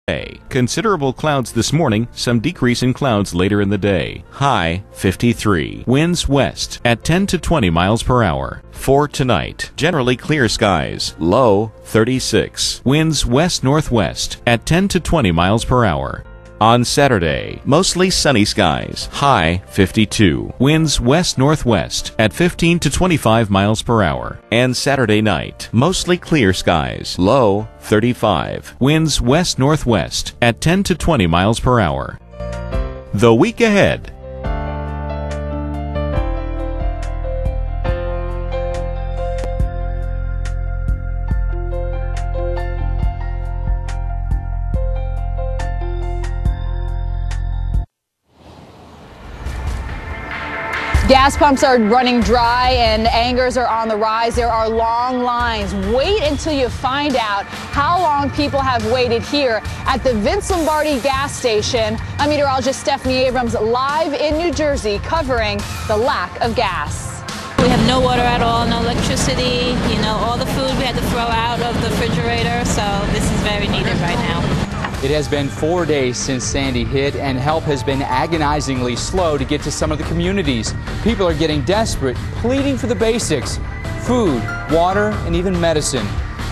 Considerable clouds this morning, some decrease in clouds later in the day. High 53. Winds west at 10 to 20 miles per hour. For tonight, generally clear skies. Low 36. Winds west-northwest at 10 to 20 miles per hour. On Saturday, mostly sunny skies. High 52. Winds west-northwest at 15 to 25 miles per hour. And Saturday night, mostly clear skies. Low 35. Winds west-northwest at 10 to 20 miles per hour. The week ahead. Gas pumps are running dry and angers are on the rise. There are long lines. Wait until you find out how long people have waited here at the Vince Lombardi gas station. I'm meteorologist Stephanie Abrams live in New Jersey covering the lack of gas. We have no water at all, no electricity, all the food we had to throw out of the refrigerator, so this is very needed right now. It has been 4 days since Sandy hit, and help has been agonizingly slow to get to some of the communities. People are getting desperate, pleading for the basics: food, water, and even medicine.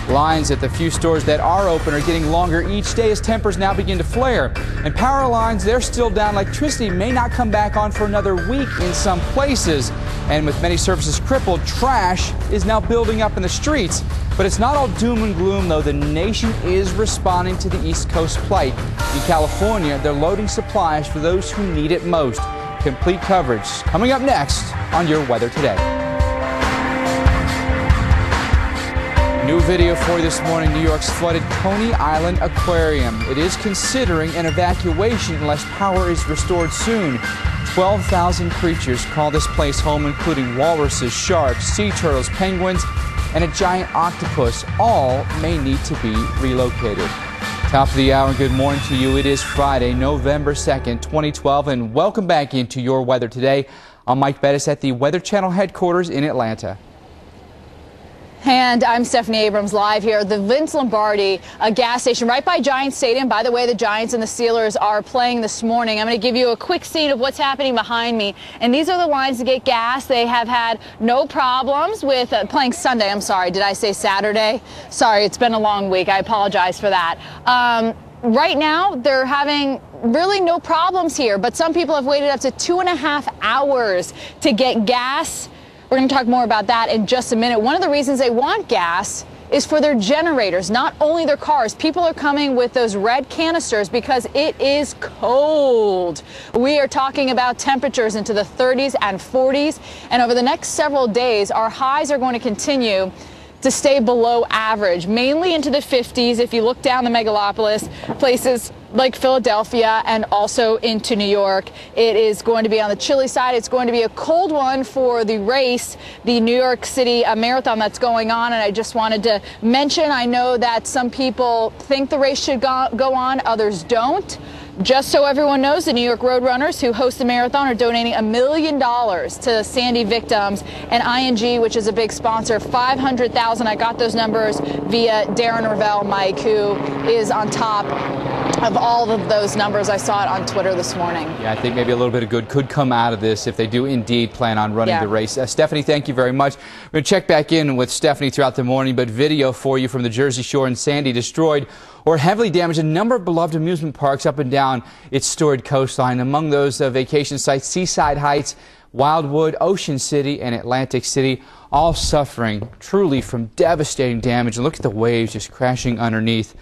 Lines at the few stores that are open are getting longer each day as tempers now begin to flare. And power lines, they're still down. Electricity may not come back on for another week in some places. And with many services crippled, trash is now building up in the streets. But it's not all doom and gloom, though. The nation is responding to the East Coast plight. In California, they're loading supplies for those who need it most. Complete coverage coming up next on Your Weather Today. New video for you this morning. New York's flooded Coney Island Aquarium. It is considering an evacuation unless power is restored soon. 12,000 creatures call this place home, including walruses, sharks, sea turtles, penguins, and a giant octopus. All may need to be relocated. Top of the hour, good morning to you. It is Friday, November 2nd, 2012, and welcome back into Your Weather Today. I'm Mike Bettis at the Weather Channel headquarters in Atlanta. And I'm Stephanie Abrams live here at the Vince Lombardi gas station right by Giants Stadium. By the way, the Giants and the Steelers are playing this morning. I'm going to give you a quick scene of what's happening behind me. And these are the lines to get gas. They have had no problems with playing Sunday. I'm sorry. Did I say Saturday? Sorry, it's been a long week. I apologize for that. Right now, they're having really no problems here. But some people have waited up to 2.5 hours to get gas. We're going to talk more about that in just a minute. One of the reasons they want gas is for their generators, not only their cars. People are coming with those red canisters because it is cold. We are talking about temperatures into the 30s and 40s. And over the next several days, our highs are going to continue to stay below average, mainly into the 50s. If you look down the megalopolis, places like Philadelphia and also into New York, it is going to be on the chilly side. It's going to be a cold one for the race, the New York City marathon that's going on. And I just wanted to mention, I know that some people think the race should go on, others don't. Just so everyone knows, the New York Roadrunners, who host the marathon, are donating $1 million to Sandy victims, and ING, which is a big sponsor, $500,000. I got those numbers via Darren Ravel, Mike, who is on top of all of those numbers. I saw it on Twitter this morning. Yeah, I think maybe a little bit of good could come out of this if they do indeed plan on running the race. Stephanie, thank you very much. We're going to check back in with Stephanie throughout the morning, but video for you from the Jersey Shore and Sandy destroyed or heavily damaged a number of beloved amusement parks up and down its storied coastline. Among those vacation sites, Seaside Heights, Wildwood, Ocean City, and Atlantic City, all suffering truly from devastating damage. And look at the waves just crashing underneath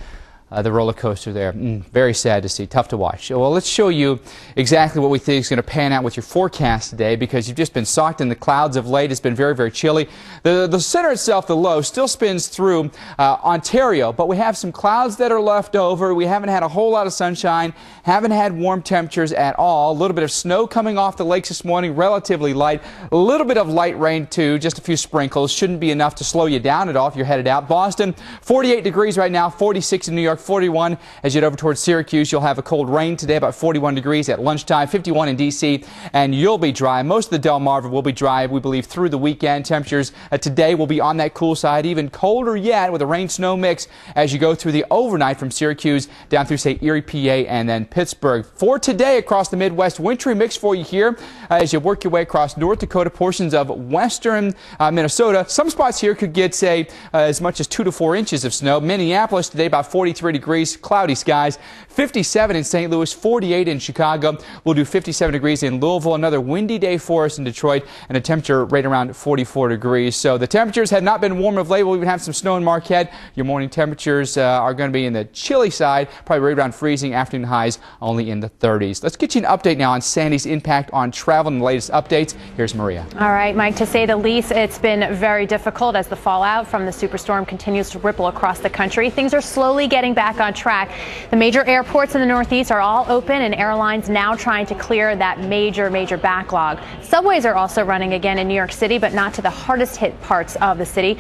the roller coaster there. Very sad to see, tough to watch. Well, let's show you exactly what we think is going to pan out with your forecast today, because you've just been socked in the clouds of late. It's been very, very chilly. The center itself, the low, still spins through Ontario, but we have some clouds that are left over. We haven't had a whole lot of sunshine, haven't had warm temperatures at all. A little bit of snow coming off the lakes this morning, relatively light. A little bit of light rain too, just a few sprinkles. Shouldn't be enough to slow you down at all if you're headed out. Boston, 48 degrees right now, 46 in New York about 41 as you head over towards Syracuse. You'll have a cold rain today, about 41 degrees at lunchtime, 51 in D.C., and you'll be dry. Most of the Delmarva will be dry, we believe, through the weekend. Temperatures today will be on that cool side, even colder yet with a rain-snow mix as you go through the overnight from Syracuse down through, say, Erie, PA, and then Pittsburgh. For today across the Midwest, wintry mix for you here as you work your way across North Dakota, portions of western Minnesota. Some spots here could get, say, as much as 2 to 4 inches of snow. Minneapolis today about 43 degrees, cloudy skies, 57 in St. Louis, 48 in Chicago. We'll do 57 degrees in Louisville. Another windy day for us in Detroit, and a temperature right around 44 degrees. So the temperatures have not been warm of late. We'll even have some snow in Marquette. Your morning temperatures are going to be in the chilly side, probably right around freezing. Afternoon highs only in the 30s. Let's get you an update now on Sandy's impact on travel and the latest updates. Here's Maria. All right, Mike, to say the least, it's been very difficult as the fallout from the superstorm continues to ripple across the country. Things are slowly getting back on track. The major airports in the Northeast are all open, and airlines now trying to clear that major backlog. Subways are also running again in New York City, but not to the hardest hit parts of the city.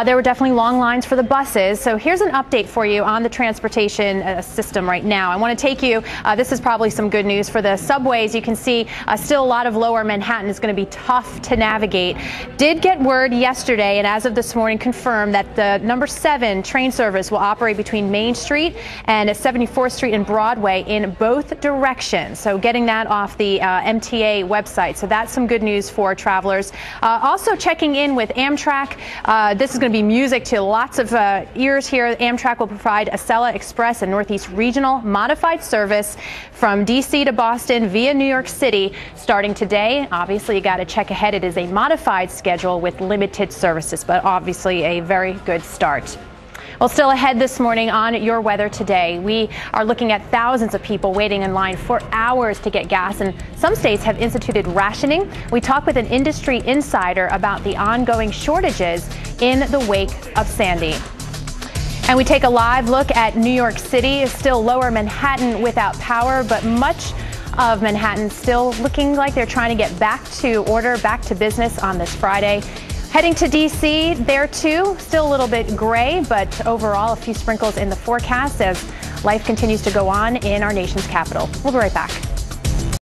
There were definitely long lines for the buses. So here's an update for you on the transportation system right now. I want to take you, this is probably some good news for the subways. You can see still a lot of lower Manhattan is going to be tough to navigate. Did get word yesterday, and as of this morning confirmed, that the number 7 train service will operate between Main Street and 74th Street and Broadway in both directions. So getting that off the MTA website. So that's some good news for travelers. Also checking in with Amtrak. This is going to be music to lots of ears here. Amtrak will provide Acela Express and Northeast Regional modified service from D.C. to Boston via New York City starting today. Obviously, you got to check ahead. It is a modified schedule with limited services, but obviously a very good start. Well, still ahead this morning on Your Weather Today, we are looking at thousands of people waiting in line for hours to get gas, and some states have instituted rationing. We talk with an industry insider about the ongoing shortages in the wake of Sandy. And we take a live look at New York City, still lower Manhattan without power, but much of Manhattan still looking like they're trying to get back to order, back to business on this Friday. Heading to D.C., there too, still a little bit gray, but overall a few sprinkles in the forecast as life continues to go on in our nation's capital. We'll be right back.